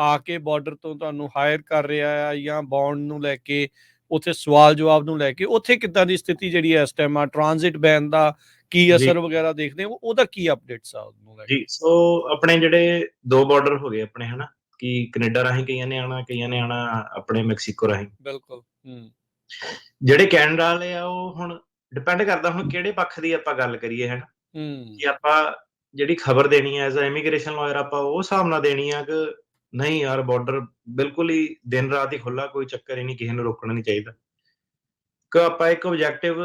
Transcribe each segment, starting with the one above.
ਆ ਕੇ ਬਾਰਡਰ ਤੋਂ ਤੁਹਾਨੂੰ ਹਾਇਰ ਕਰ ਰਿਹਾ ਆ ਜਾਂ ਬੌਂਡ ਨੂੰ ਲੈ ਕੇ ਉੱਥੇ ਸਵਾਲ ਜਵਾਬ ਨੂੰ ਲੈ ਕੇ ਉੱਥੇ ਕਿੱਦਾਂ ਦੀ ਸਥਿਤੀ ਜਿਹੜੀ ਹੈ ਇਸ ਟਾਈਮ ਆ ਟ੍ਰਾਂਜ਼ਿਟ ਬੈਨ ਦਾ ਕੀ ਜੀ ਅਸਰ ਵਗੈਰਾ ਦੇਖਦੇ ਹੋ ਉਹਦਾ ਕੀ ਅਪਡੇਟਸ ਆ ਉਹਨੂੰ ਲੈ ਕੇ ਜੀ ਸੋ ਆਪਣੇ ਜਿਹੜੇ 2 ਬਾਰਡਰ ਹੋ ਗਏ ਆਪਣੇ ਹਨਾ ਕਿ ਕੈਨੇਡਾ ਰਾਹੀਂ ਕਈਆਂ ਨੇ ਆਉਣਾ ਆਪਣੇ ਮੈਕਸੀਕੋ ਰਾਹੀਂ। ਬਿਲਕੁਲ ਜਿਹੜੇ ਕੈਨੇਡਾ ਵਾਲੇ ਆ ਉਹ ਹੁਣ ਡਿਪੈਂਡ ਕਰਦਾ ਹੁਣ ਕਿਹੜੇ ਪੱਖ ਦੀ ਆਪਾਂ ਗੱਲ ਕਰੀਏ ਹਨਾ ਕਿ ਆਪਾਂ ਜਿਹੜੀ ਖਬਰ ਦੇਣੀ ਹੈ ਐਜ਼ ਅ ਇਮੀਗ੍ਰੇਸ਼ਨ ਲਾਇਰ ਆਪਾਂ ਉਹ ਹਿਸਾਬ ਨਾਲ ਦੇਣੀ ਆ ਕਿ ਨਹੀਂ ਯਾਰ ਬਾਰਡਰ ਬਿਲਕੁਲ ਹੀ ਦਿਨ ਰਾਤ ਹੀ ਖੁੱਲਾ ਕੋਈ ਚੱਕਰ ਹੀ ਨਹੀਂ ਕਿਸੇ ਨੂੰ ਰੋਕਣਾ ਨਹੀਂ ਚਾਹੀਦਾ ਕਿ ਆਪਾਂ ਇੱਕ ਆਬਜੈਕਟਿਵ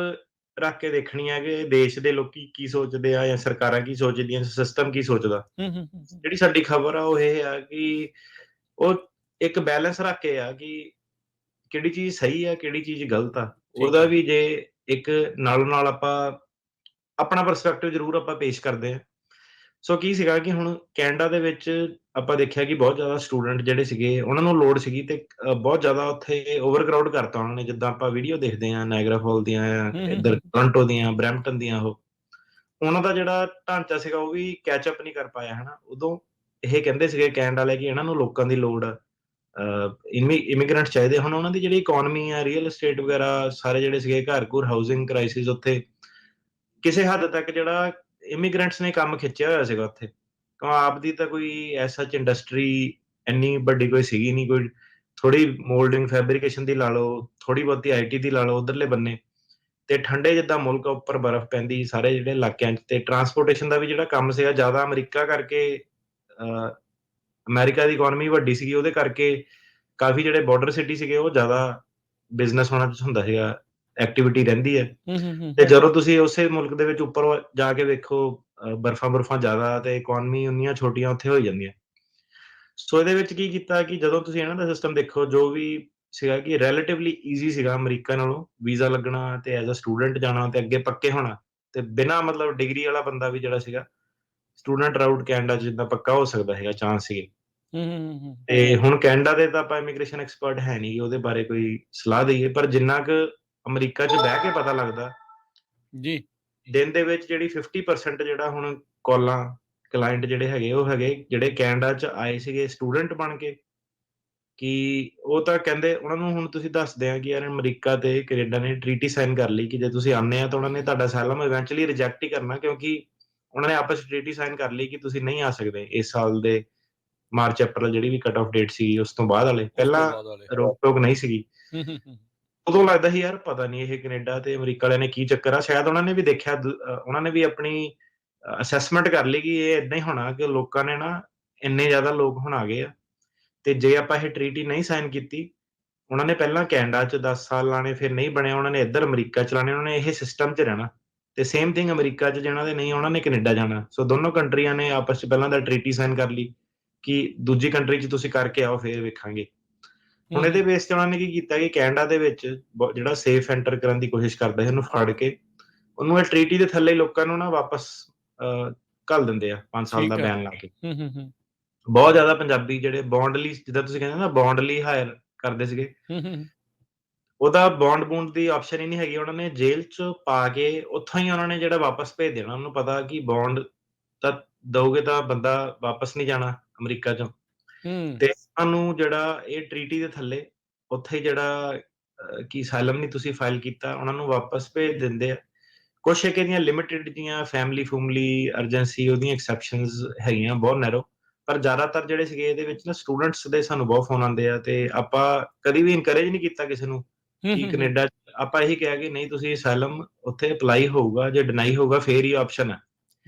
ਰੱਖ ਕੇ ਦੇਖਣੀ ਆ ਕਿ ਦੇਸ਼ ਦੇ ਲੋਕੀ ਕੀ ਸੋਚਦੇ ਆ ਜਾਂ ਸਰਕਾਰਾਂ ਕੀ ਸੋਚਦੀਆਂ ਸਿਸਟਮ ਕੀ ਸੋਚਦਾ। ਜਿਹੜੀ ਸਾਡੀ ਖਬਰ ਆ ਉਹ ਇਹ ਆ ਕਿ ਉਹ ਇੱਕ ਬੈਲੈਂਸ ਰੱਖ ਕੇ ਆ ਕਿ ਕਿਹੜੀ ਚੀਜ਼ ਸਹੀ ਆ ਕਿਹੜੀ ਚੀਜ਼ ਗਲਤ ਆ ਉਹਦਾ ਵੀ ਜੇ ਇੱਕ ਨਾਲੋਂ ਨਾਲ ਆਪਾਂ ਆਪਣਾ ਪਰਸਪੈਕਟਿਵ ਜ਼ਰੂਰ ਆਪਾਂ ਪੇਸ਼ ਕਰਦੇ ਆ। ਸੋ ਕੀ ਸੀਗਾ ਕਿ ਹੁਣ ਕੈਨੇਡਾ ਦੇ ਵਿੱਚ ਆਪਾਂ ਦੇਖਿਆ ਕਿ ਬਹੁਤ ਜ਼ਿਆਦਾ ਸਟੂਡੈਂਟ ਜਿਹੜੇ ਸੀਗੇ ਉਹਨਾਂ ਨੂੰ ਲੋੜ ਸੀਗੀ ਤੇ ਬਹੁਤ ਜ਼ਿਆਦਾ ਉੱਥੇ ਓਵਰਕਰਾਊਡ ਕਰਤਾ ਉਹਨਾਂ ਨੇ ਜਿੱਦਾਂ ਆਪਾਂ ਵੀਡੀਓ ਦੇਖਦੇ ਆ ਨਾਇਗਰਾ ਫਾਲ ਦੀਆਂ ਇੱਧਰ ਟੋਰਾਂਟੋ ਦੀਆਂ ਬਰੈਂਪਟਨ ਦੀਆਂ ਉਹਨਾਂ ਦਾ ਜਿਹੜਾ ਢਾਂਚਾ ਸੀਗਾ ਉਹ ਵੀ ਕੈਚ ਅਪ ਨਹੀਂ ਕਰ ਪਾਇਆ ਹਨਾ। ਉਦੋਂ ਇਹ ਕਹਿੰਦੇ ਸੀਗੇ ਕੈਨੇਡਾ ਵਾਲੇ ਕਿ ਇਹਨਾਂ ਨੂੰ ਲੋਕਾਂ ਦੀ ਲੋੜ ਆ ਇਮੀਗ੍ਰੈਂਟ ਚਾਹੀਦੇ। ਹੁਣ ਉਹਨਾਂ ਦੀ ਜਿਹੜੀ ਇਕੋਨਮੀ ਆ ਰੀਅਲ ਐਸਟੇਟ ਵਗੈਰਾ ਸਾਰੇ ਜਿਹੜੇ ਸੀਗੇ ਘਰ ਘੁਰ ਹਾਊਸਿੰਗ ਕ੍ਰਾਈਸਿਸ ਉੱਥੇ ਕਿਸੇ ਹੱਦ ਤੱਕ ਜਿਹੜਾ ਇਮੀਗ੍ਰੈਂਟਸ ਨੇ ਕੰਮ ਖਿੱਚਿਆ ਹੋਇਆ ਸੀਗਾ ਉੱਥੇ ਕਿਉਂ ਆਪ ਦੀ ਤਾਂ ਕੋਈ ਐਸਾ ਇੰਡਸਟਰੀ ਇੰਨੀ ਵੱਡੀ ਕੋਈ ਸੀਗੀ ਨਹੀਂ ਕੋਈ ਥੋੜੀ ਮੋਲਡਿੰਗ ਫੈਬਰੀਕੇਸ਼ਨ ਦੀ ਲਾ ਲਓ ਥੋੜੀ ਬਹੁਤੀ ਆਈਟੀ ਦੀ ਲਾ ਲਓ ਉਧਰਲੇ ਬੰਨੇ ਤੇ ਠੰਡੇ ਜਿੱਦਾਂ ਮੁਲਕ ਉੱਪਰ ਬਰਫ਼ ਪੈਂਦੀ ਸਾਰੇ ਜਿਹੜੇ ਇਲਾਕਿਆਂ 'ਚ ਤੇ ਟਰਾਂਸਪੋਰਟੇਸ਼ਨ ਦਾ ਵੀ ਜਿਹੜਾ ਕੰਮ ਸੀਗਾ ਜ਼ਿਆਦਾ ਅਮਰੀਕਾ ਕਰਕੇ ਅਮਰੀਕਾ ਦੀ ਇਕੋਨਮੀ ਵੱਡੀ ਸੀਗੀ ਉਹਦੇ ਕਰਕੇ ਕਾਫੀ ਜਿਹੜੇ ਬਾਰਡਰ ਸਿਟੀ ਸੀਗੇ ਉਹ ਜ਼ਿਆਦਾ ਬਿਜ਼ਨਸ ਹੋਣਾ ਹੁੰਦਾ ਸੀਗਾ ਐਕਟੀਵਿਟੀ ਰਹਿੰਦੀ ਹੈ ਤੇ ਜਦੋਂ ਤੁਸੀਂ ਉਸੇ ਮੁਲਕ ਦੇ ਵਿੱਚ ਉੱਪਰ ਜਾ ਕੇ ਵੇਖੋ ਬਰਫਾਂ ਜ਼ਿਆਦਾ ਤੇ ਇਕੋਨਮੀ ਉਨੀਆਂ ਛੋਟੀਆਂ ਉੱਥੇ ਹੋ ਜਾਂਦੀਆਂ। ਸੋ ਇਹਦੇ ਵਿੱਚ ਕੀ ਕੀਤਾ ਕਿ ਜਦੋਂ ਤੁਸੀਂ ਇਹਨਾਂ ਦਾ ਸਿਸਟਮ ਦੇਖੋ ਜੋ ਵੀ ਸੀਗਾ ਕਿ ਰਿਲੇਟਿਵਲੀ ਈਜ਼ੀ ਸੀਗਾ ਅਮਰੀਕਾ ਨਾਲੋਂ ਵੀਜ਼ਾ ਲੱਗਣਾ ਤੇ ਐਜ਼ ਅ ਸਟੂਡੈਂਟ ਜਾਣਾ ਤੇ ਅੱਗੇ ਪੱਕੇ ਹੋਣਾ ਤੇ ਬਿਨਾਂ ਮਤਲਬ ਡਿਗਰੀ ਵਾਲਾ ਬੰਦਾ ਵੀ ਜਿਹੜਾ ਸੀਗਾ ਸਟੂਡੈਂਟ ਰਾਊਟ ਕੈਨੇਡਾ 'ਚ ਜਿੱਦਾਂ ਪੱਕਾ ਹੋ ਸਕਦਾ ਹੈਗਾ ਚਾਂਸ ਸੀਗੇ। ਤੇ ਹੁਣ ਕੈਨੇਡਾ ਦੇ ਤਾਂ ਆਪਾਂ ਇਮੀਗ੍ਰੇਸ਼ਨ ਐਕਸਪਰਟ ਹੈ ਨਹੀਂ ਉਹਦੇ ਬਾਰੇ ਕੋਈ ਸਲਾਹ ਦਈਏ ਪਰ ਜਿੰਨਾ ਕੁ ਅਮਰੀਕਾ 'ਚ ਬਹਿ ਕੇ ਪਤਾ ਲੱਗਦਾ ਜੀ ਦਿਨ ਦੇ ਵਿੱਚ ਜਿਹੜੀ 50% ਜਿਹੜਾ ਹੁਣ ਕਾਲਾਂ ਕਲਾਇੰਟ ਜਿਹੜੇ ਹੈਗੇ ਉਹ ਹੈਗੇ ਜਿਹੜੇ ਕੈਨੇਡਾ 'ਚ ਆਏ ਸੀਗੇ ਸਟੂਡੈਂਟ ਬਣ ਕੇ ਕਿ ਉਹ ਤਾਂ ਕਹਿੰਦੇ ਉਹਨਾਂ ਨੂੰ ਹੁਣ ਤੁਸੀਂ ਦੱਸਦੇ ਆ ਕਿ ਯਾਰ ਅਮਰੀਕਾ ਤੇ ਕੈਨੇਡਾ ਨੇ ਟ੍ਰੀਟੀ ਸਾਈਨ ਕਰ ਲਈ ਕਿ ਜੇ ਤੁਸੀਂ ਆਉਂਦੇ ਆ ਤਾਂ ਉਹਨਾਂ ਨੇ ਤੁਹਾਡਾ ਅਸਾਈਲਮ ਇਵੈਂਚੁਅਲੀ ਰਿਜੈਕਟ ਹੀ ਕਰਨਾ ਕਿਉਂਕਿ ਉਹਨਾਂ ਨੇ ਆਪਸ ਵਿੱਚ ਟ੍ਰੀਟੀ ਸਾਈਨ ਕਰ ਲਈ ਕਿ ਤੁਸੀਂ ਨਹੀਂ ਆ ਸਕਦੇ ਇਸ ਸਾਲ ਦੇ ਮਾਰਚ ਅਪ੍ਰੈਲ ਜਿਹੜੀ ਵੀ ਕੱਟ ਆਫ ਡੇਟ ਸੀ ਉਸ ਤੋਂ ਬਾਅਦ ਵਾਲੇ ਪਹਿਲਾਂ ਰੋਕ ਟੋਕ ਨਹੀਂ ਸੀਗੀ। ਉਦੋਂ ਲੱਗਦਾ ਸੀ ਯਾਰ ਪਤਾ ਨਹੀਂ ਇਹ ਕੈਨੇਡਾ ਤੇ ਅਮਰੀਕਾ ਵਾਲਿਆਂ ਨੇ ਕੀ ਚੱਕਰ ਆ ਸ਼ਾਇਦ ਉਹਨਾਂ ਨੇ ਵੀ ਦੇਖਿਆ ਉਹਨਾਂ ਨੇ ਵੀ ਆਪਣੀ ਅਸੈਸਮੈਂਟ ਕਰ ਲਈ ਕਿ ਇਹ ਏਦਾਂ ਹੀ ਹੋਣਾ ਕਿ ਲੋਕਾਂ ਨੇ ਨਾ ਇੰਨੇ ਜ਼ਿਆਦਾ ਲੋਕ ਹੁਣ ਆ ਗਏ ਆ ਤੇ ਜੇ ਆਪਾਂ ਇਹ ਟ੍ਰੀਟੀ ਨਹੀਂ ਸਾਈਨ ਕੀਤੀ ਉਹਨਾਂ ਨੇ ਪਹਿਲਾਂ ਕੈਨੇਡਾ 'ਚ 10 ਸਾਲ ਲਾਣੇ ਫਿਰ ਨਹੀਂ ਬਣਿਆ ਉਹਨਾਂ ਨੇ ਇੱਧਰ ਅਮਰੀਕਾ ਚਲਾਣੇ ਉਹਨਾਂ ਨੇ ਇਹ ਸਿਸਟਮ 'ਚ ਰਹਿਣਾ ਤੇ ਸੇਮ ਥਿੰਗ ਅਮਰੀਕਾ 'ਚ ਜਿਹਨਾਂ ਦੇ ਨਹੀਂ ਉਹਨਾਂ ਨੇ ਕੈਨੇਡਾ ਜਾਣਾ। ਸੋ ਦੋਨੋਂ ਕੰਟਰੀਆਂ ਨੇ ਆਪਸ 'ਚ ਪਹਿਲਾਂ ਤਾਂ ਟ੍ਰੀਟੀ ਸਾਈਨ ਕਰ ਲਈ ਕਿ ਦੂਜੀ ਕੰਟਰੀ 'ਚ ਤੁਸੀਂ ਕਰਕੇ ਆਓ ਫਿਰ ਵੇਖਾਂਗੇ। ਹੁਣ ਇਹਦੇ ਬੇਸ ਤੇ ਉਹਨਾਂ ਨੇ ਕੀ ਕੀਤਾ ਕਿ ਕੈਨੇਡਾ ਦੇ ਵਿੱਚ ਜਿਹੜਾ ਸੇਫ ਐਂਟਰ ਕਰਨ ਦੀ ਕੋਸ਼ਿਸ਼ ਕਰਦਾ ਹੈ ਉਹਨੂੰ ਫੜ ਕੇ ਉਹਨੂੰ ਇਹ ਟ੍ਰੀਟੀ ਦੇ ਥੱਲੇ ਲੋਕਾਂ ਨੂੰ ਨਾ ਵਾਪਸ ਘੱਲ ਦਿੰਦੇ ਆ 5 ਸਾਲ ਦਾ ਬੈਨ ਲਾ ਕੇ। ਬਹੁਤ ਜ਼ਿਆਦਾ ਪੰਜਾਬੀ ਜਿਹੜੇ ਬੌਂਡਲੀ ਜਿੱਦਾਂ ਤੁਸੀਂ ਕਹਿੰਦੇ ਨਾ ਬੌਂਡਲੀ ਹਾਇਰ ਕਰਦੇ ਸੀਗੇ ਉਹਦਾ ਬੌਂਡ ਦੀ ਆਪਸ਼ਨ ਹੀ ਨਹੀਂ ਹੈਗੀ ਉਹਨਾਂ ਨੇ ਜੇਲ੍ਹ 'ਚ ਪਾ ਕੇ ਉੱਥੋਂ ਹੀ ਉਹਨਾਂ ਨੇ ਜਿਹੜਾ ਵਾਪਸ ਭੇਜ ਦੇਣਾ ਉਹਨੂੰ ਪਤਾ ਕਿ ਬੌਂਡ ਤਾਂ ਦਓਗੇ ਤਾਂ ਬੰਦਾ ਵਾਪਸ ਨਹੀਂ ਜਾਣਾ ਅਮਰੀਕਾ 'ਚੋਂ ਤੇ ਸਾਨੂੰ ਜਿਹੜਾ ਇਹ ਟ੍ਰੀਟੀ ਦੇ ਥੱਲੇ ਉੱਥੇ ਜਿਹੜਾ ਕਿ ਅਸਾਈਲਮ ਨਹੀਂ ਤੁਸੀਂ ਫਾਈਲ ਕੀਤਾ ਉਹਨਾਂ ਨੂੰ ਵਾਪਸ ਭੇਜ ਦਿੰਦੇ ਆ। ਕੁਛ ਇੱਕ ਇਹਦੀਆਂ ਲਿਮਿਟਿਡ ਦੀਆਂ ਫੈਮਿਲੀ ਅਰਜੈਂਸੀ ਉਹਦੀਆਂ ਐਕਸੈਪਸ਼ਨਸ ਹੈਗੀਆਂ ਬਹੁਤ ਨੈਰੋ ਪਰ ਜ਼ਿਆਦਾਤਰ ਜਿਹੜੇ ਸੀਗੇ ਇਹਦੇ ਵਿੱਚ ਨਾ ਸਟੂਡੈਂਟਸ ਦੇ ਸਾਨੂੰ ਬਹੁਤ ਫੋਨ ਆਉਂਦੇ ਆ ਤੇ ਆਪਾਂ ਕਦੀ ਵੀ ਇਨਕਰੇਜ ਨਹੀਂ ਕੀਤਾ ਕਿਸੇ ਨੂੰ ਕਿ ਕੈਨੇਡਾ ਆਪਾਂ ਇਹੀ ਕਿਹਾ ਕਿ ਨਹੀਂ ਤੁਸੀਂ ਅਸਾਈਲਮ ਉੱਥੇ ਅਪਲਾਈ ਹੋਊਗਾ ਜੇ ਡਿਨਾਈ ਹੋਊਗਾ ਫੇਰ ਹੀ ਆਪਸ਼ਨ ਹੈ।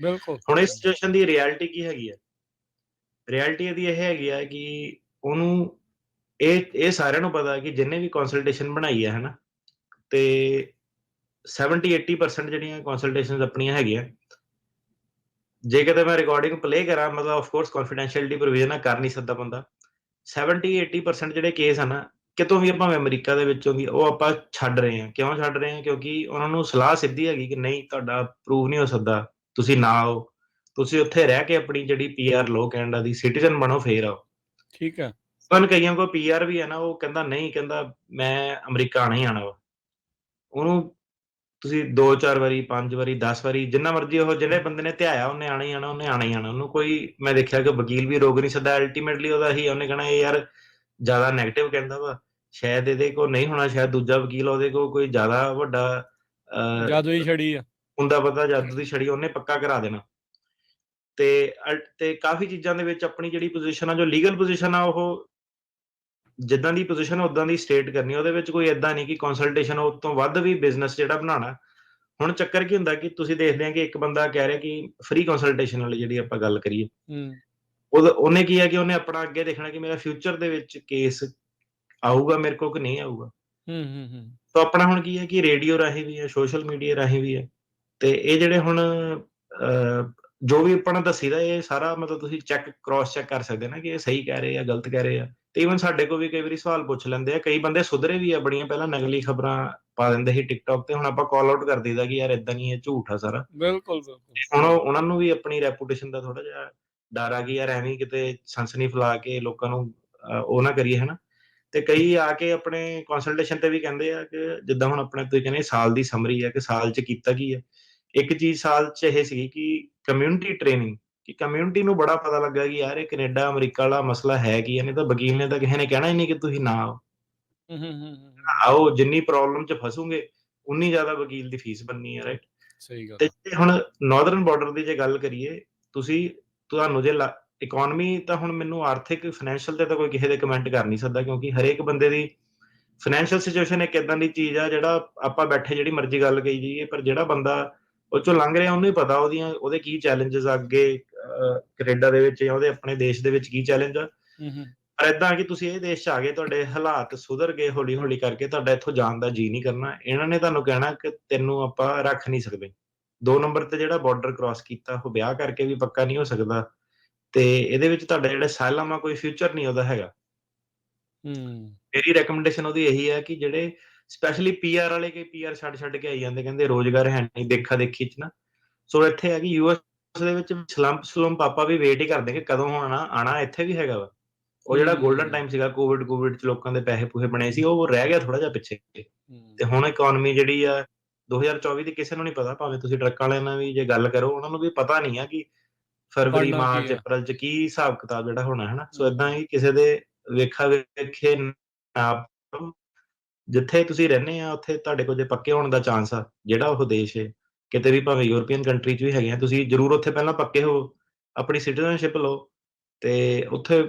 ਹੁਣ ਇਸ ਸਿਚੁਏਸ਼ਨ ਦੀ ਰਿਐਲਿਟੀ ਕੀ ਹੈਗੀ ਹੈ ਰਿਐਲਿਟੀ ਇਹਦੀ ਇਹ ਹੈਗੀ ਆ ਕਿ ਉਹਨੂੰ ਇਹ ਸਾਰਿਆਂ ਨੂੰ ਪਤਾ ਕਿ ਜਿੰਨੇ ਵੀ ਕੰਸਲਟੇਸ਼ਨ ਬਣਾਈ ਹੈ ਹਨਾ ਤੇ 70-80% ਜਿਹੜੀਆਂ ਕੰਸਲਟੇਸ਼ਨਸ ਆਪਣੀਆਂ ਹੈਗੀਆਂ ਜੇ ਕਿਤੇ ਮੈਂ ਰਿਕਾਰਡਿੰਗ ਪਲੇ ਕਰਾਂ ਮਤਲਬ ਆਫ ਕੋਰਸ ਕੌਨਫੀਡੈਂਸ਼ੀਅਲਿਟੀ ਪ੍ਰੋਵੀਜ਼ਨ ਕਰ ਨਹੀਂ ਸਕਦਾ ਬੰਦਾ 70-80% ਜਿਹੜੇ ਕੇਸ ਹਨ ਕਿਤੋਂ ਵੀ ਭਾਵੇਂ ਅਮਰੀਕਾ ਦੇ ਵਿੱਚੋਂ ਵੀ ਉਹ ਆਪਾਂ ਛੱਡ ਰਹੇ ਹਾਂ। ਕਿਉਂ ਛੱਡ ਰਹੇ ਹਾਂ ਕਿਉਂਕਿ ਉਹਨਾਂ ਨੂੰ ਸਲਾਹ ਸਿੱਧੀ ਹੈਗੀ ਕਿ ਨਹੀਂ ਤੁਹਾਡਾ ਪ੍ਰੂਵ ਨਹੀਂ ਹੋ ਸਕਦਾ ਤੁਸੀਂ ਨਾ ਆਓ ਤੁਸੀਂ ਉੱਥੇ ਰਹਿ ਕੇ ਆਪਣੀ ਜਿਹੜੀ PR ਲਓ ਕੈਨੇਡਾ ਦੀ ਸਿਟੀਜ਼ਨ ਬਣੋ ਫੇਰ ਆਓ। ਠੀਕ ਹੈ ਪਰ ਕਈਆਂ ਕੋਲ PR ਵੀ ਹੈ ਨਾ ਉਹ ਕਹਿੰਦਾ ਨਹੀਂ ਕਹਿੰਦਾ ਮੈਂ ਅਮਰੀਕਾ ਆਣਾ ਹੀ ਆਣਾ ਵਾ ਉਹਨੂੰ ਤੁਸੀਂ 2-4 ਵਾਰੀ 5 ਵਾਰੀ 10 ਵਾਰੀ ਜਿੰਨਾ ਮਰਜ਼ੀ ਉਹ ਜਿਹੜੇ ਬੰਦੇ ਨੇ ਧਿਆਇਆ ਉਹਨੇ ਆਣਾ ਹੀ ਆਣਾ, ਉਹਨੇ ਆਣਾ ਹੀ ਆਣਾ, ਉਹਨੂੰ ਕੋਈ ਮੈਂ ਦੇਖਿਆ ਕਿ ਵਕੀਲ ਵੀ ਰੋਕ ਨਹੀਂ ਸਕਦਾ। ਅਲਟੀਮੇਟਲੀ ਉਹਦਾ ਹੀ ਉਹਨੇ ਕਹਿਣਾ ਇਹ ਯਾਰ ਜ਼ਿਆਦਾ ਨੈਗੇਟਿਵ ਕਹਿੰਦਾ ਵਾ, ਸ਼ਾਇਦ ਇਹਦੇ ਕੋਲ ਨਹੀਂ ਹੋਣਾ, ਸ਼ਾਇਦ ਦੂਜਾ ਵਕੀਲ ਉਹਦੇ ਕੋਲ ਕੋਈ ਜ਼ਿਆਦਾ ਵੱਡਾ ਜਾਦੂ ਹੀ ਛੜੀ ਆ। ਹੁੰਦਾ ਪਤਾ ਜਾਦੂ ਦੀ ਛੜੀ, ਉਹਨੇ ਪੱਕਾ ਕਰਾ ਦੇਣਾ। ਤੇ ਕਾਫੀ ਚੀਜ਼ਾਂ ਦੇ ਵਿੱਚ ਆਪਣੀ ਜਿਹੜੀ ਪੋਜੀਸ਼ਨ ਆ, ਜੋ ਲੀਗਲ ਪੋਜੀਸ਼ਨ ਆ, ਉਹ ਜਿੱਦਾਂ ਦੀ ਪੋਜੀਸ਼ਨ ਉਦਾਂ ਦੀ ਸਟੇਟ ਕਰਨੀ। ਉਹਦੇ ਵਿੱਚ ਕੋਈ ਏਦਾਂ ਨਹੀਂ ਕਿ ਕੰਸਲਟੇਸ਼ਨ ਉਸ ਤੋਂ ਵੱਧ ਵੀ ਬਿਜ਼ਨਸ ਜਿਹੜਾ ਬਣਾਉਣਾ। ਹੁਣ ਚੱਕਰ ਕੀ ਹੁੰਦਾ ਕਿ ਤੁਸੀਂ ਦੇਖਦੇ ਆ ਕਿ ਇੱਕ ਬੰਦਾ ਕਹਿ ਰਿਹਾ ਕਿ ਫ੍ਰੀ ਕੰਸਲਟੇਸ਼ਨ ਵਾਲੀ ਜਿਹੜੀ ਆਪਾਂ ਗੱਲ ਕਰੀਏ, ਉਹਨੇ ਕੀ ਹੈ ਕਿ ਉਹਨੇ ਆਪਣਾ ਅੱਗੇ ਦੇਖਣਾ ਕਿ ਮੇਰਾ ਫਿਊਚਰ ਦੇ ਵਿੱਚ ਕੇਸ ਆਊਗਾ ਮੇਰੇ ਕੋਲ ਕਿ ਨਹੀਂ ਆਊਗਾ। ਤਾਂ ਆਪਣਾ ਹੁਣ ਕੀ ਹੈ ਕਿ ਰੇਡੀਓ ਰਾਹੀਂ ਵੀ ਹੈ, ਸੋਸ਼ਲ ਮੀਡੀਆ ਰਾਹੀਂ ਵੀ ਹੈ, ਤੇ ਇਹ ਜਿਹੜੇ ਹੁਣ ਜੋ ਵੀ ਆਪਾਂ ਨੂੰ ਦੱਸੀਦਾ ਇਹ ਸਾਰਾ ਮਤਲਬ ਤੁਸੀਂ ਕ੍ਰਾਸ ਚੈੱਕ ਕਰ ਸਕਦੇ ਨਾ ਕਿ ਇਹ ਸਹੀ ਕਹਿ ਰਹੇ ਆ, ਗਲਤ ਕਹਿ ਰਹੇ ਆ। ਤੇ ਈਵਨ ਸਾਡੇ ਕੋਲ ਵੀ ਕਈ ਵਾਰੀ ਸਵਾਲ ਪੁੱਛ ਲੈਂਦੇ ਆ, ਕਈ ਬੰਦੇ ਸੁਧਰੇ ਵੀ ਆ, ਬੜੀਆਂ ਪਹਿਲਾਂ ਨਕਲੀ ਖਬਰਾਂ ਪਾ ਦਿੰਦੇ ਸੀ ਟਿਕਟੌਕ ਤੇ, ਹੁਣ ਆਪਾਂ ਕਾਲ ਆਊਟ ਕਰ ਦਈਦਾ ਕਿ ਯਾਰ ਏਦਾਂ ਨਹੀਂ, ਇਹ ਝੂਠ ਆ ਸਾਰਾ। ਬਿਲਕੁਲ ਹੁਣ ਉਹਨਾਂ ਨੂੰ ਵੀ ਆਪਣੀ ਰੈਪੂਟੇਸ਼ਨ ਦਾ ਥੋੜਾ ਜਿਹਾ ਡਰ ਆ ਕਿ ਯਾਰ ਐਵੇਂ ਕਿਤੇ ਸਨਸਨੀ ਫੈਲਾ ਕੇ ਲੋਕਾਂ ਨੂੰ ਉਹ ਨਾ ਕਰੀਏ, ਹਨਾ। ਤੇ ਕਈ ਆ ਕੇ ਆਪਣੇ ਕੰਸਲਟੇਸ਼ਨ ਤੇ ਵੀ ਕਹਿੰਦੇ ਆ ਕਿ ਜਿੱਦਾਂ ਹੁਣ ਆਪਣੇ ਤੁਸੀਂ ਕਹਿੰਦੇ ਸਾਲ ਦੀ ਸਮਰੀ ਹੈ ਕਿ ਸਾਲ 'ਚ ਕੀਤਾ ਕੀ ਹੈ। ਇੱਕ ਚੀਜ਼ ਸਾਲ 'ਚ ਇਹ ਸੀਗੀ ਕਿ ਕਮਿਊਨਿਟੀ ਟ੍ਰੇਨਿੰਗ, ਕਿ ਕਮਿਊਨਿਟੀ ਨੂੰ ਬੜਾ ਪਤਾ ਲੱਗਾ ਕਿ ਯਾਰ ਇਹ ਕੈਨੇਡਾ ਅਮਰੀਕਾ ਵਾਲਾ ਮਸਲਾ ਹੈ ਕੀ ਹੈ। ਨਹੀਂ ਤਾਂ ਵਕੀਲ ਨੇ ਤਾਂ ਕਿਸੇ ਨੇ ਕਹਿਣਾ ਹੀ ਨਹੀਂ ਕਿ ਤੁਸੀਂ ਨਾ ਆਓ। ਆਓ, ਜਿੰਨੀ ਪ੍ਰੋਬਲਮ 'ਚ ਫਸੋਗੇ ਉਨੀ ਜ਼ਿਆਦਾ ਵਕੀਲ ਦੀ ਫੀਸ ਬਣਨੀ ਹੈ, ਰਾਈਟ। ਸਹੀ ਗੱਲ ਤੇ ਆ। ਜੇ ਹੁਣ ਨਾਰਦਰਨ ਬਾਰਡਰ ਦੀ ਜੇ ਗੱਲ ਕਰੀਏ, ਤੁਹਾਨੂੰ ਜੇ ਇਕੋਨਮੀ ਤਾਂ ਹੁਣ ਮੈਨੂੰ ਆਰਥਿਕ ਫਾਈਨੈਂਸ਼ੀਅਲ ਤੇ ਤਾਂ ਕੋਈ ਕਿਸੇ ਦੇ ਕਮੈਂਟ ਕਰ ਨਹੀਂ ਸਕਦਾ, ਕਿਉਂਕਿ ਹਰੇਕ ਬੰਦੇ ਦੀ ਫਾਈਨੈਂਸ਼ੀਅਲ ਸਿਚੁਏਸ਼ਨ ਇੱਕ ਏਦਾਂ ਦੀ ਚੀਜ਼ ਆ, ਜਿਹੜਾ ਆਪਾਂ ਬੈਠੇ ਜਿਹੜੀ ਮਰਜ਼ੀ ਗੱਲ ਕਹੀ ਜਾਈਏ, ਪਰ ਜਿਹੜਾ ਬੰਦਾ ਉਹ ਚੋਂ ਲੰਘ ਰਿਹਾ ਉਹਨੂੰ ਹੀ ਪਤਾ ਉਹਦੇ ਕੀ ਚੈਲੰਜਸ ਆ ਅੱਗੇ ਕੈਨੇਡਾ ਦੇ ਵਿੱਚ ਜਾਂ ਉਹਦੇ ਆਪਣੇ ਦੇਸ਼ ਦੇ ਵਿੱਚ ਕੀ ਚੈਲੰਜ ਆ। ਪਰ ਏਦਾਂ ਕਿ ਤੁਸੀਂ ਇਹ ਦੇਸ਼ 'ਚ ਆ ਗਏ, ਤੁਹਾਡੇ ਹਾਲਾਤ ਸੁਧਰ ਗਏ ਹੌਲੀ ਹੌਲੀ ਕਰਕੇ, ਤੁਹਾਡਾ ਇੱਥੋਂ ਜਾਣ ਦਾ ਜੀਅ ਨਹੀਂ ਕਰਨਾ। ਇਹਨਾਂ ਨੇ ਤੁਹਾਨੂੰ ਕਹਿਣਾ ਕਿ ਤੈਨੂੰ ਆਪਾਂ ਰੱਖ ਨਹੀਂ ਸਕਦੇ। 2 ਨੰਬਰ ਤੇ ਜਿਹੜਾ ਬਾਰਡਰ ਕ੍ਰਾਸ ਕੀਤਾ ਉਹ ਵਿਆਹ ਕਰਕੇ ਵੀ ਪੱਕਾ ਨਹੀਂ ਹੋ ਸਕਦਾ, ਤੇ ਇਹਦੇ ਵਿੱਚ ਤੁਹਾਡਾ ਜਿਹੜਾ ਅਸਾਈਲਮ ਆ ਕੋਈ ਫਿਊਚਰ ਨਹੀਂ ਉਹਦਾ ਹੈਗਾ। ਮੇਰੀ ਰეკਮੈਂਡੇਸ਼ਨ ਉਹਦੀ ਇਹੀ ਹੈ ਕਿ ਜਿਹੜੇ ਸਪੈਸ਼ਲੀ ਪੀਆਰ ਵਾਲੇ, ਕਿ ਪੀਆਰ ਛੱਡ ਕੇ ਆਈ ਜਾਂਦੇ, ਕਹਿੰਦੇ ਰੋਜ਼ਗਾਰ ਹੈ ਨਹੀਂ ਦੇਖਾ ਦੇਖੀ 'ਚ ਨਾ। ਸੋ ਇੱਥੇ ਹੈ ਕਿ ਯੂਐਸ ਦੇ ਵਿੱਚ ਸਲੰਪ ਆਪਾਂ ਵੀ ਵੇਟ ਹੀ ਕਰਦੇ ਕਿ ਕਦੋਂ ਆਣਾ ਇੱਥੇ ਵੀ ਹੈਗਾ ਵਾ। ਉਹ ਜਿਹੜਾ ਗੋਲਡਨ ਟਾਈਮ ਸੀਗਾ ਕੋਵਿਡ 'ਚ ਲੋਕਾਂ ਦੇ ਪੈਸੇ ਪੂਸੇ ਬਣੇ ਸੀ, ਉਹ ਰਹਿ ਗਿਆ ਥੋੜਾ ਜਿਹਾ ਪਿੱਛੇ। ਤੇ ਹੁਣ ਇਕੋਨਮੀ ਜਿਹੜੀ ਆ 2024 ਦੀ ਕਿਸੇ ਨੂੰ ਨਹੀਂ ਪਤਾ, ਭਾਵੇਂ ਤੁਸੀਂ ਟਰੱਕਾਂ ਵਾਲਿਆਂ ਨਾਲ ਵੀ ਜੇ ਗੱਲ ਕਰੋ, ਉਹਨਾਂ ਨੂੰ ਵੀ ਪਤਾ ਨਹੀਂ ਆ ਕਿ ਫਰਵਰੀ, ਬਣਨਾ ਕੀ ਮਾਰਚ, ਆ। ਅਪ੍ਰੈਲ 'ਚ ਕੀ ਹਿਸਾਬ ਕਿਤਾਬ ਜਿਹੜਾ ਹੋਣਾ, ਹਨਾ। ਸੋ ਏਦਾਂ ਹੀ ਕਿਸੇ ਦੇ ਵੇਖਾ ਵੇਖੇ ਨਾ, ਜਿੱਥੇ ਤੁਸੀਂ ਰਹਿੰਦੇ ਆ ਉੱਥੇ ਤੁਹਾਡੇ ਕੋਲ ਜੇ ਪੱਕੇ ਹੋਣ ਦਾ ਚਾਂਸ ਆ, ਜਿਹੜਾ ਉਹ ਦੇਸ਼ ਹੈ ਕਿਤੇ ਵੀ, ਭਾਵੇਂ ਯੂਰਪੀਅਨ ਕੰਟਰੀ 'ਚ ਵੀ ਹੈਗੇ ਆ, ਤੁਸੀਂ ਜ਼ਰੂਰ ਉੱਥੇ ਪਹਿਲਾਂ ਪੱਕੇ ਹੋ, ਆਪਣੀ ਸਿਟੀਜ਼ਨਸ਼ਿਪ ਲਓ, ਤੇ ਉੱਥੇ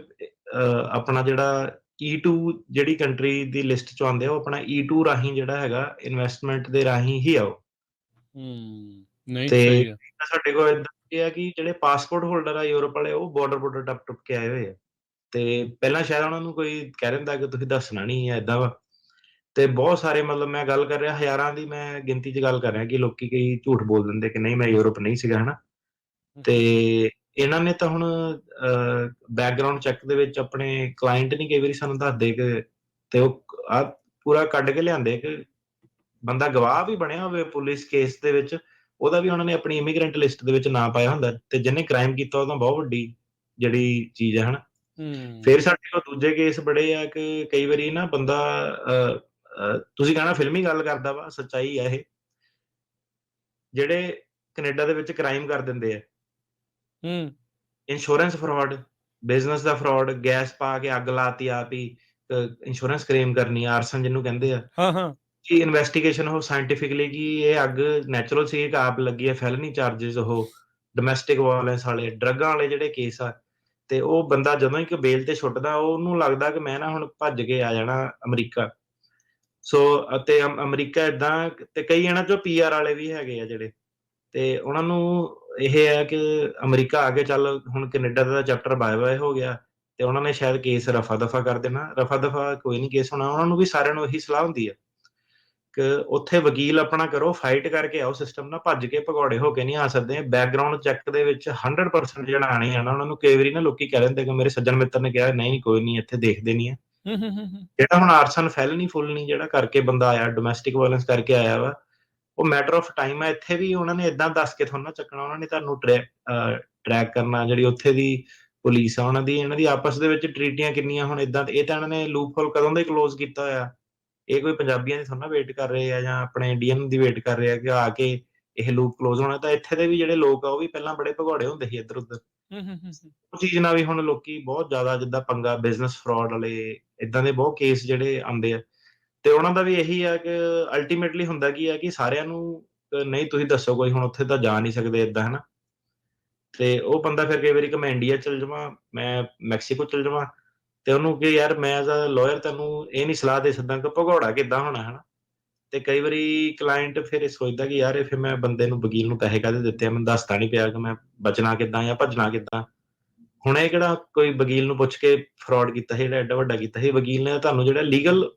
ਆਪਣਾ ਜਿਹੜਾ E2 ਜਿਹੜੀ ਕੰਟਰੀ ਦੀ ਲਿਸਟ 'ਚੋਂ ਆਉਂਦੇ ਆ, ਉਹ ਆਪਣਾ E2 ਰਾਹੀਂ ਜਿਹੜਾ ਹੈਗਾ ਇਨਵੈਸਟਮੈਂਟ ਦੇ ਰਾਹੀਂ ਹੀ ਆਓ। ਨਹੀਂ ਤੇ ਸਹੀ ਆ। ਸਾਡੇ ਕੋਲ ਏਦਾਂ ਇਹ ਆ ਕਿ ਜਿਹੜੇ ਪਾਸਪੋਰਟ ਹੋਲਡਰ ਆ ਯੂਰਪ ਵਾਲੇ, ਉਹ ਬਾਰਡਰ ਟੱਪ ਕੇ ਆਏ ਹੋਏ ਆ, ਤੇ ਪਹਿਲਾਂ ਸ਼ਾਇਦ ਉਹਨਾਂ ਨੂੰ ਕੋਈ ਕਹਿ ਦਿੰਦਾ ਕਿ ਤੁਸੀਂ ਦੱਸਣਾ ਨਹੀਂ ਹੈ, ਏਦਾਂ ਵਾ। ਤੇ ਬਹੁਤ ਸਾਰੇ ਮਤਲਬ ਮੈਂ ਗੱਲ ਕਰ ਰਿਹਾ, ਹਜ਼ਾਰਾਂ ਦੀ ਮੈਂ ਗਿਣਤੀ 'ਚ ਗੱਲ ਕਰ ਰਿਹਾ ਕਿ ਲੋਕੀ ਕਈ ਝੂਠ ਬੋਲ ਦਿੰਦੇ ਕਿ ਨਹੀਂ ਮੈਂ ਯੂਰਪ ਨਹੀਂ ਸੀਗਾ, ਹਨਾ। ਤੇ ਇਹਨਾਂ ਨੇ ਤਾਂ ਹੁਣ ਬੈਕਗਰਾਉਂਡ ਚੈੱਕ ਦੇ ਵਿੱਚ ਆਪਣੇ ਕਲਾਇੰਟ ਨਹੀਂ ਕਈ ਵਾਰੀ ਸਾਨੂੰ ਦੱਸਦੇ ਕਿ, ਤੇ ਉਹ ਆ ਪੂਰਾ ਕੱਢ ਕੇ ਲਿਆਂਦੇ ਕਿ ਬੰਦਾ ਗਵਾਹ ਵੀ ਬਣਿਆ ਹੋਵੇ ਪੁਲਿਸ ਕੇਸ ਦੇ ਵਿੱਚ, ਉਹਦਾ ਵੀ ਉਹਨਾਂ ਨੇ ਆਪਣੀ ਇਮੀਗ੍ਰੈਂਟ ਲਿਸਟ ਦੇ ਵਿੱਚ ਨਾਂ ਪਾਇਆ ਹੁੰਦਾ, ਤੇ ਜਿਹਨੇ ਕ੍ਰਾਈਮ ਕੀਤਾ ਉਹ ਤਾਂ ਬਹੁਤ ਵੱਡੀ ਜਿਹੜੀ ਚੀਜ਼ ਹੈ, ਹਨਾ। ਫਿਰ ਸਾਡੇ ਕੋਲ ਦੂਜੇ ਕੇਸ ਬੜੇ ਆ ਕਿ ਕਈ ਵਾਰੀ ਨਾ ਬੰਦਾ ਤੁਸੀਂ ਕਹਿਣਾ ਫਿਲਮੀ ਗੱਲ ਕਰਦਾ ਵਾ, ਸੱਚਾਈ ਆ ਇਹ, ਜਿਹੜੇ ਕੈਨੇਡਾ ਦੇ ਵਿੱਚ ਕ੍ਰਾਈਮ ਕਰ ਦਿੰਦੇ ਆ, ਇੰਸ਼ੋਰੈਂਸ ਫਰਾਡ, ਬਿਜ਼ਨਸ ਦਾ ਫਰਾਡ, ਗੈਸ ਪਾ ਕੇ ਅੱਗ ਲਾਤੀ ਆਪ ਹੀ, ਇੰਸ਼ੋਰੈਂਸ ਕਲੇਮ ਕਰਨੀ, ਆਰਸਨ ਜਿਹਨੂੰ ਕਹਿੰਦੇ ਆ, ਕਿ ਇਨਵੈਸਟੀਗੇਸ਼ਨ ਉਹ ਸਾਇੰਟੀਫਿਕਲੀ ਕਿ ਇਹ ਅੱਗ ਨੈਚੁਰਲ ਸੀ ਕਿ ਆਪ ਲੱਗੀ ਹੈ, ਫੈਲਨੀ ਚਾਰजेस, ਉਹ ਡੋਮੈਸਟਿਕ ਵਾਇਲੈਂਸ ਵਾਲੇ, ਡਰੱਗਾਂ ਵਾਲੇ ਜਿਹੜੇ ਕੇਸ ਆ, ਤੇ ਉਹ ਬੰਦਾ ਜਦੋਂ ਹੀ ਬੇਲ ਤੇ ਛੁੱਟਦਾ, ਉਹਨੂੰ ਲੱਗਦਾ ਕਿ ਮੈਂ ਨਾ ਹੁਣ ਭੱਜ ਕੇ ਆ ਜਾਣਾ ਅਮਰੀਕਾ। ਸੋ ਅਤੇ ਅਮਰੀਕਾ ਏਦਾਂ, ਤੇ ਕਈ ਇਹਨਾਂ ਚੋਂ ਪੀਆਰ ਵਾਲੇ ਵੀ ਹੈਗੇ ਆ ਜਿਹੜੇ, ਤੇ ਉਹਨਾਂ ਨੂੰ ਇਹ ਹੈ ਕਿ ਅਮਰੀਕਾ ਆ ਕੇ ਚੱਲ ਹੁਣ ਕੈਨੇਡਾ ਦਾ ਚੈਪਟਰ ਬਾਏ ਬਾਏ ਹੋ ਗਿਆ, ਤੇ ਉਹਨਾਂ ਨੇ ਸ਼ਾਇਦ ਕੇਸ ਰਫਾ ਦਫਾ ਕਰ ਦੇਣਾ। ਰਫਾ ਦਫਾ ਕੋਈ ਨਹੀਂ ਕੇਸ ਹੋਣਾ, ਉਹਨਾਂ ਨੂੰ ਵੀ ਸਾਰਿਆਂ ਨੂੰ ਇਹੀ ਸਲਾਹ ਹੁੰਦੀ ਹੈ ਕਿ ਉੱਥੇ ਵਕੀਲ ਆਪਣਾ ਕਰੋ, ਫਾਈਟ ਕਰਕੇ ਆਓ ਸਿਸਟਮ ਨਾਲ, ਭੱਜ ਕੇ ਭਗੌੜੇ ਹੋ ਕੇ ਨਹੀਂ ਆ ਸਕਦੇ। ਬੈਕਗਰਾਉਂਡ ਚੈੱਕ ਦੇ ਵਿੱਚ 100% ਜਿਹੜਾ ਆਣਾ ਹੀ ਆਣਾ। ਉਹਨਾਂ ਨੂੰ ਕਈ ਵਾਰੀ ਨਾ ਲੋਕੀ ਕਹਿ ਦਿੰਦੇ ਕਿ ਮੇਰੇ ਸੱਜਣ ਮਿੱਤਰ ਨੇ ਕਿਹਾ ਨਹੀਂ ਕੋਈ ਨਹੀਂ ਇੱਥੇ ਦੇਖਦੇ ਨਹੀਂ ਹੈ। ਜਿਹੜਾ ਹੁਣ ਆਰਸਨ ਫੈਲਨੀ ਫੁਲਨੀ ਜਿਹੜਾ ਕਰਕੇ ਬੰਦਾ ਆਇਆ, ਡੋਮੈਸਟਿਕ ਵਾਇਲੈਂਸ ਕਰਕੇ ਆਇਆ ਵਾ, ਉਹ ਮੈਟਰ ਆਫ ਟਾਈਮ ਆ। ਇੱਥੇ ਵੀ ਉਹਨਾਂ ਨੇ ਏਦਾਂ ਦੱਸ ਕੇ ਥੋੜ੍ਹਾ ਨਾ ਚੱਕਣਾ, ਉਹਨਾਂ ਨੇ ਤੁਹਾਨੂੰ ਟਰੈਕ ਕਰਨਾ। ਜਿਹੜੀ ਉੱਥੇ ਦੀ ਪੁਲਿਸ ਆ, ਇਹਨਾਂ ਦੀ ਆਪਸ ਦੇ ਵਿੱਚ ਟਰੀਟੀਆਂ ਕਿੰਨੀਆਂ ਹੁਣ ਏਦਾਂ, ਇਹ ਤਾਂ ਇਹਨਾਂ ਨੇ ਲੂਪ ਹੋਲ ਕਦੋਂ ਦਾ ਹੀ ਕਲੋਜ਼ ਕੀਤਾ ਹੋਇਆ। ਇਹ ਕੋਈ ਪੰਜਾਬੀਆਂ ਦੀ ਥੋੜ੍ਹਾ ਨਾ ਵੇਟ ਕਰ ਰਹੇ ਆ ਜਾਂ ਆਪਣੇ ਇੰਡੀਅਨ ਦੀ ਵੇਟ ਕਰ ਰਹੇ ਆ ਕਿ ਆ ਕੇ ਇਹ ਲੂਪ ਕਲੋਜ਼ ਹੋਣਾ। ਤਾਂ ਇੱਥੇ ਦੇ ਵੀ ਜਿਹੜੇ ਲੋਕ ਆ ਉਹ ਵੀ ਪਹਿਲਾਂ ਬੜੇ ਭਗੌੜੇ ਹੁੰਦੇ ਸੀ ਇੱਧਰ-ਉੱਧਰ। ਹੂੰ। ਉਹ ਚੀਜ਼ ਨਾਲ ਵੀ ਹੁਣ ਲੋਕੀ ਬਹੁਤ ਜ਼ਿਆਦਾ ਜਿੱਦਾਂ ਪੰਗਾ ਬਿਜ਼ਨਸ ਫਰਾਡ ਵਾਲੇ ਏਦਾਂ ਦੇ ਬਹੁਤ ਕੇਸ ਜਿਹੜੇ ਆਉਂਦੇ ਆ। ਤੇ ਉਹਨਾਂ ਦਾ ਵੀ ਇਹੀ ਆ ਕਿ ਅਲਟੀਮੇਟਲੀ ਹੁੰਦਾ ਕੀ ਆ ਕਿ ਸਾਰਿਆਂ ਨੂੰ ਨਹੀਂ ਤੁਸੀਂ ਦੱਸੋ ਕੋਈ ਹੁਣ ਉੱਥੇ ਤਾਂ ਜਾ ਨਹੀਂ ਸਕਦੇ ਏਦਾਂ ਹਨਾ। ਤੇ ਉਹ ਬੰਦਾ ਫਿਰ ਕਈ ਵਾਰੀ ਕਿ ਮੈਂ ਇੰਡੀਆ ਚਲ ਜਾਵਾਂ, ਮੈਂ ਮੈਕਸੀਕੋ ਚਲ ਜਾਵਾਂ ਤੇ ਉਹਨੂੰ ਕਿ ਯਾਰ ਮੈਂ ਐਜ਼ ਅ ਲਾਇਰ ਤੈਨੂੰ ਇਹ ਨਹੀਂ ਸਲਾਹ ਦੇ ਸਕਦਾ ਕਿ ਭਗੌੜਾ ਕਿੱਦਾਂ ਹੋਣਾ ਹਨਾ। ਤੇ ਕਈ ਵਾਰੀ ਕਲਾਇੰਟ ਫਿਰ ਇਹ ਸੋਚਦਾ ਕਿ ਯਾਰ ਇਹ ਫਿਰ ਮੈਂ ਬੰਦੇ ਨੂੰ ਵਕੀਲ ਨੂੰ ਪੈਸੇ ਕਾਹਦੇ ਦਿੱਤੇ ਆ, ਮੈਨੂੰ ਦੱਸਦਾ ਨਹੀਂ ਪਿਆ ਕਿ ਮੈਂ ਬਚਣਾ ਕਿੱਦਾਂ ਜਾਂ ਭੱਜਣਾ ਕਿੱਦਾਂ। ਹੁਣ ਇਹ ਕਿਹੜਾ ਕੋਈ ਵਕੀਲ ਨੂੰ ਪੁੱਛ ਕੇ ਫਰਾਡ ਕੀਤਾ ਸੀ, ਜਿਹੜਾ ਐਡਾ ਵੱਡਾ ਕੀਤਾ ਸੀ। ਵਕੀਲ ਨੇ ਤੁਹਾਨੂੰ ਜਿਹੜਾ ਲੀਗਲ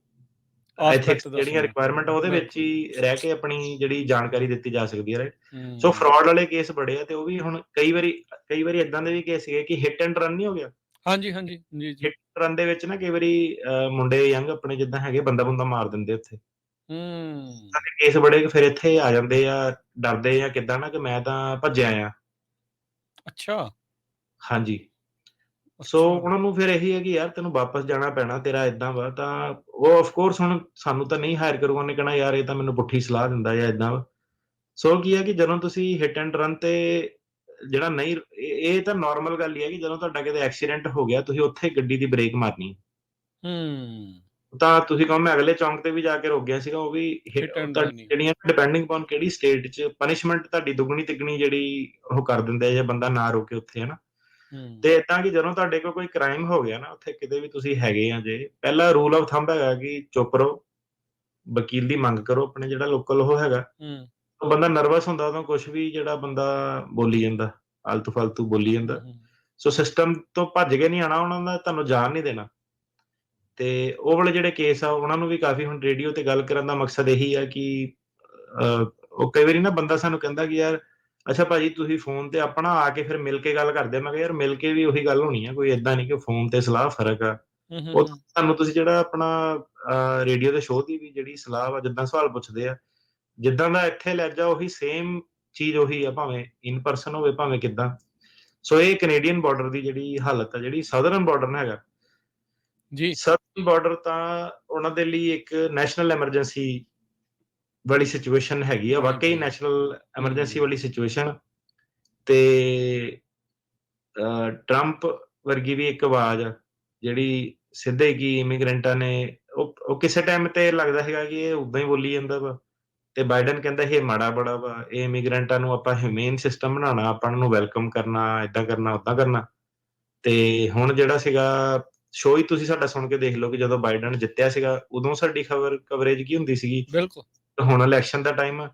ਐਥਿਕਸ ਆਸਪੈਕਟ ਜਿਹੜੀਆਂ ਦੱਸਣਾ। ਰਿਕੁਆਇਰਮੈਂਟ ਉਹਦੇ ਵਿੱਚ ਬਿਲਕੁਲ। ਹੀ ਰਹਿ ਕੇ ਆਪਣੀ ਜਿਹੜੀ ਜਾਣਕਾਰੀ ਦਿੱਤੀ ਜਾ ਸਕਦੀ ਹੈ ਰਾਈਟ। ਸੋ ਹੂੰ। ਫਰਾਡ ਵਾਲੇ ਕੇਸ ਬੜੇ ਆ ਤੇ ਉਹ ਵੀ ਹੁਣ ਕਈ ਵਾਰੀ ਏਦਾਂ ਦੇ ਵੀ ਕੇਸ ਸੀਗੇ ਕਿ ਹਿੱਟ ਐਂਡ ਰਨ ਨਹੀਂ ਹੋ ਗਿਆ। ਹਾਂਜੀ, ਹਾਂਜੀ। ਜੀ, ਜੀ। ਹਿੱਟ ਰਨ ਦੇ ਵਿੱਚ ਨਾ ਕਈ ਵਾਰੀ ਮੁੰਡੇ ਯੰਗ ਆਪਣੇ ਜਿੱਦਾਂ ਹੈਗੇ ਬੰਦਾ ਮਾਰ ਦਿੰਦੇ ਉੱਥੇ। ਹੂੰ। ਏਦਾਂ ਦੇ ਕੇਸ ਬੜੇ ਫਿਰ ਇੱਥੇ ਆ ਜਾਂਦੇ ਆ, ਡਰਦੇ ਆ ਕਿੱਦਾਂ ਨਾ ਕਿ ਮੈਂ ਤਾਂ ਭੱਜਿਆ ਆ। ਅੱਛਾ, ਹਾਂਜੀ। ਸੋ ਅੱਛਾ। ਉਹਨਾਂ ਨੂੰ ਫਿਰ ਇਹੀ ਹੈ ਕਿ ਯਾਰ ਤੈਨੂੰ ਵਾਪਸ ਜਾਣਾ ਪੈਣਾ, ਤੇਰਾ ਏਦਾਂ ਵਾ। ਤਾਂ ਉਹ ਆਫ ਕੋਰਸ ਹੁਣ ਸਾਨੂੰ ਤਾਂ ਨਹੀਂ ਹਾਇਰ ਕਰੂਗਾ, ਉਹਨੇ ਕਹਿਣਾ ਯਾਰ ਇਹ ਤਾਂ ਮੈਨੂੰ ਪੁੱਠੀ ਸਲਾਹ ਦਿੰਦਾ ਜਾਂ ਏਦਾਂ ਵਾ। ਸੋ ਕੀ ਹੈ ਕਿ ਜਦੋਂ ਤੁਸੀਂ ਹਿੱਟ ਐਂਡ ਰਨ ਤੇ ਜਿਹੜਾ ਨਹੀਂ ਇਹ ਤਾਂ ਨਾਰਮਲ ਗੱਲ ਹੀ ਹੈ ਕਿ ਜਦੋਂ ਤੁਹਾਡਾ ਕਿਤੇ ਐਕਸੀਡੈਂਟ ਹੋ ਗਿਆ, ਤੁਸੀਂ ਉੱਥੇ ਗੱਡੀ ਦੀ ਬ੍ਰੇਕ ਮਾਰਨੀ। ਹੂੰ। ਤਾਂ ਤੁਸੀਂ ਕਹੋ ਮੈਂ ਅਗਲੇ ਚੌਂਕ ਤੇ ਵੀ ਜਾ ਕੇ ਰੁਕ ਗਿਆ ਸੀਗਾ, ਉਹ ਵੀ ਹਿੱਟ ਐਂਡ ਤੁਹਾਡੀ ਰਨ ਹੀ। ਜਿਹੜੀਆਂ ਡਿਪੈਂਡਿੰਗ ਅਪੋਨ ਕਿਹੜੀ ਸਟੇਟ 'ਚ ਪਨਿਸ਼ਮੈਂਟ ਤੁਹਾਡੀ ਦੁੱਗਣੀ-ਤਿੱਗਣੀ ਜਿਹੜੀ ਉਹ ਕਰ ਦਿੰਦੇ ਆ ਜੇ ਬੰਦਾ ਨਾ ਰੁਕੇ ਉੱਥੇ ਹਨਾ। ਹੂੰ। ਤੇ ਏਦਾਂ ਕਿ ਜਦੋਂ ਤੁਹਾਡੇ ਕੋਲ ਕੋਈ ਕ੍ਰਾਈਮ ਹੋ ਗਿਆ ਨਾ, ਉੱਥੇ ਕਿਤੇ ਵੀ ਤੁਸੀਂ ਹੈਗੇ ਆ ਜੇ, ਪਹਿਲਾ ਰੂਲ ਆਫ ਥੰਬ ਹੈਗਾ ਕਿ ਚੁੱਪ ਰਹੋ, ਵਕੀਲ ਦੀ ਮੰਗ ਕਰੋ। ਆਪਣੇ ਜਿਹੜਾ ਲੋਕਲ ਉਹ ਹੈਗਾ, ਹੂੰ। ਉਹ ਬੰਦਾ ਨਰਵਸ ਹੁੰਦਾ ਉਦੋਂ ਕੁਛ ਵੀ ਜਿਹੜਾ ਬੰਦਾ ਬੋਲੀ ਜਾਂਦਾ, ਆਲਤੂ-ਫਾਲਤੂ ਬੋਲੀ ਹੂੰ, ਜਾਂਦਾ। ਹੂੰ। ਸੋ ਸਿਸਟਮ ਤੋਂ ਭੱਜ ਕੇ ਨਹੀਂ ਆਉਣਾ, ਉਹਨਾਂ ਦਾ ਤੁਹਾਨੂੰ ਜਾਣ ਨਹੀਂ ਦੇਣਾ। ਤੇ ਉਹ ਵਾਲੇ ਜਿਹੜੇ ਕੇਸ ਆ ਉਹਨਾਂ ਨੂੰ ਵੀ ਕਾਫ਼ੀ ਹੁਣ ਰੇਡੀਓ ਤੇ ਗੱਲ ਕਰਨ ਦਾ ਮਕਸਦ ਇਹੀ ਆ ਕਿ ਉਹ ਕਈ ਵਾਰੀ ਨਾ ਬੰਦਾ ਸਾਨੂੰ ਕਹਿੰਦਾ ਕਿ ਯਾਰ ਅੱਛਾ ਭਾਜੀ ਤੁਸੀਂ ਫ਼ੋਨ ਤੇ ਆਪਣਾ ਆ ਕੇ ਫਿਰ ਮਿਲ ਕੇ ਗੱਲ ਕਰਦੇ ਆ। ਮੈਂ ਕਿਹਾ ਯਾਰ ਮਿਲ ਕੇ ਵੀ ਉਹੀ ਗੱਲ ਹੋਣੀ ਆ, ਕੋਈ ਏਦਾਂ ਨਹੀਂ ਕਿ ਫ਼ੋਨ ਤੇ ਸਲਾਹ ਫ਼ਰਕ ਆ। ਹੂੰ, ਹੂੰ, ਉਹ ਹੂੰ। ਤੁਹਾਨੂੰ ਤੁਸੀਂ ਜਿਹੜਾ ਆਪਣਾ ਰੇਡੀਓ ਦੇ ਸ਼ੋਅ ਦੀ ਵੀ ਜਿਹੜੀ ਸਲਾਹ ਵਾ, ਜਿੱਦਾਂ ਸਵਾਲ ਪੁੱਛਦੇ ਆ, ਜਿੱਦਾਂ ਦਾ ਇੱਥੇ ਲਹਿਜਾ ਉਹੀ ਸੇਮ ਚੀਜ਼ ਉਹੀ ਆ, ਭਾਵੇਂ ਇਨ ਪਰਸਨ ਹੋਵੇ ਭਾਵੇਂ ਕਿੱਦਾਂ। ਸੋ ਇਹ ਕੈਨੇਡੀਅਨ ਬਾਰਡਰ ਦੀ ਜਿਹੜੀ ਹਾਲਤ ਆ, ਜਿਹੜੀ ਸਾਊਥਰਨ ਬਾਰਡਰ ਨਾ ਹੈਗਾ, ਜੀ। ਸਾਊਥਰਨ ਬਾਰਡਰ ਤਾਂ ਉਹਨਾਂ ਦੇ ਲਈ ਇੱਕ ਨੈਸ਼ਨਲ ਐਮਰਜੈਂਸੀ ਵਾਲੀ ਸਿਚੁਏਸ਼ਨ ਹੈਗੀ ਆ, ਹੋਣੀ ਵਾਕਈ ਚਾਹੀਦੀ। ਨੈਸ਼ਨਲ ਐਮਰਜੈਂਸੀ ਹੂੰ। ਵਾਲੀ ਸਿਚੁਏਸ਼ਨ। ਤੇ ਟਰੰਪ ਵਰਗੀ ਵੀ ਇੱਕ ਆਵਾਜ਼ ਆ, ਜਿਹੜੀ ਸਿੱਧੇ ਕਿ ਇਮੀਗ੍ਰੈਂਟਾਂ ਨੇ ਉਹ ਕਿਸੇ ਟਾਈਮ ਤੇ ਲੱਗਦਾ ਹੈਗਾ ਕਿ ਇਹ ਉਦਾਂ ਹੀ ਬੋਲੀ ਜਾਂਦਾ ਵਾ। ਤੇ ਬਾਈਡਨ ਕਹਿੰਦਾ ਇਹ ਮਾੜਾ ਬੜਾ ਵਾ, ਇਹ ਇਮੀਗ੍ਰੈਂਟਾਂ ਨੂੰ ਆਪਾਂ ਹਿਊਮੇਨ ਸਿਸਟਮ ਬਣਾਉਣਾ, ਆਪਾਂ ਉਹਨਾਂ ਨੂੰ ਵੈਲਕਮ ਕਰਨਾ, ਏਦਾਂ ਕਰਨਾ, ਓਦਾਂ ਕਰਨਾ। ਤੇ ਹੁਣ ਜਿਹੜਾ ਸੀਗਾ ਸ਼ੋਅ ਹੀ ਤੁਸੀਂ ਸਾਡਾ ਸੁਣ ਕੇ ਦੇਖ ਲਓ ਕਿ ਜਦੋਂ ਬਾਈਡਨ ਜਿੱਤਿਆ ਸੀਗਾ, ਉਦੋਂ ਸਾਡੀ ਕਵਰੇਜ ਕੀ ਹੁੰਦੀ ਸੀਗੀ। ਬਿਲਕੁਲ। ਹੁਣ ਇਲੈਕਸ਼ਨ ਦਾ ਟਾਈਮ ਆ।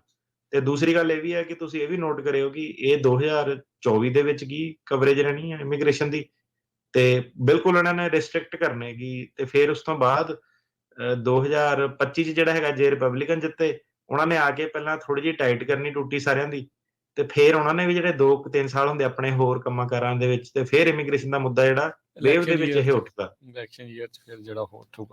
ਤੇ ਦੂਸਰੀ ਗੱਲ ਇਹ ਵੀ ਹੈ ਕਿ ਤੁਸੀਂ ਇਹ ਵੀ ਨੋਟ ਕਰਿਓ ਕਿ ਇਹ 2024 ਦੇ ਵਿੱਚ ਕੀ ਕਵਰੇਜ ਰਹਿਣੀ ਹੈ ਇਮੀਗ੍ਰੇਸ਼ਨ ਦੀ। ਤੇ ਬਿਲਕੁਲ ਇਹਨਾਂ ਨੇ ਰਿਸਟ੍ਰਿਕਟ ਕਰਨੇ ਗੀ। ਤੇ ਫਿਰ ਉਸ ਤੋਂ ਬਾਅਦ 2025 'ਚ ਜਿਹੜਾ ਹੈਗਾ ਜੇ ਰਿਪਬਲਿਕਨ ਜਿੱਤੇ, ਉਹਨਾਂ ਨੇ ਆ ਕੇ ਪਹਿਲਾਂ ਥੋੜ੍ਹੀ ਜਿਹੀ ਟਾਈਟ ਕਰਨੀ ਟੂਟੀ ਸਾਰਿਆਂ ਦੀ। ਤੇ ਫਿਰ ਉਹਨਾਂ ਨੇ ਵੀ ਜਿਹੜੇ 2-3 ਸਾਲ ਹੁੰਦੇ ਆਪਣੇ ਹੋਰ ਕੰਮਾਂ ਕਾਰਾਂ ਦੇ ਵਿੱਚ, ਤੇ ਫਿਰ ਇਮੀਗ੍ਰੇਸ਼ਨ ਦਾ ਮੁੱਦਾ ਜਿਹੜਾ ਵੇਵ ਦੇ ਇਲੈਕਸ਼ਨ ਵਿੱਚ ਈਅਰ ਇਹ 'ਚ ਉੱਠਦਾ। ਇਲੈਕਸ਼ਨ ਈਅਰ 'ਚ ਫਿਰ ਜਿਹੜਾ ਹੋ ਉੱਠੂਗਾ।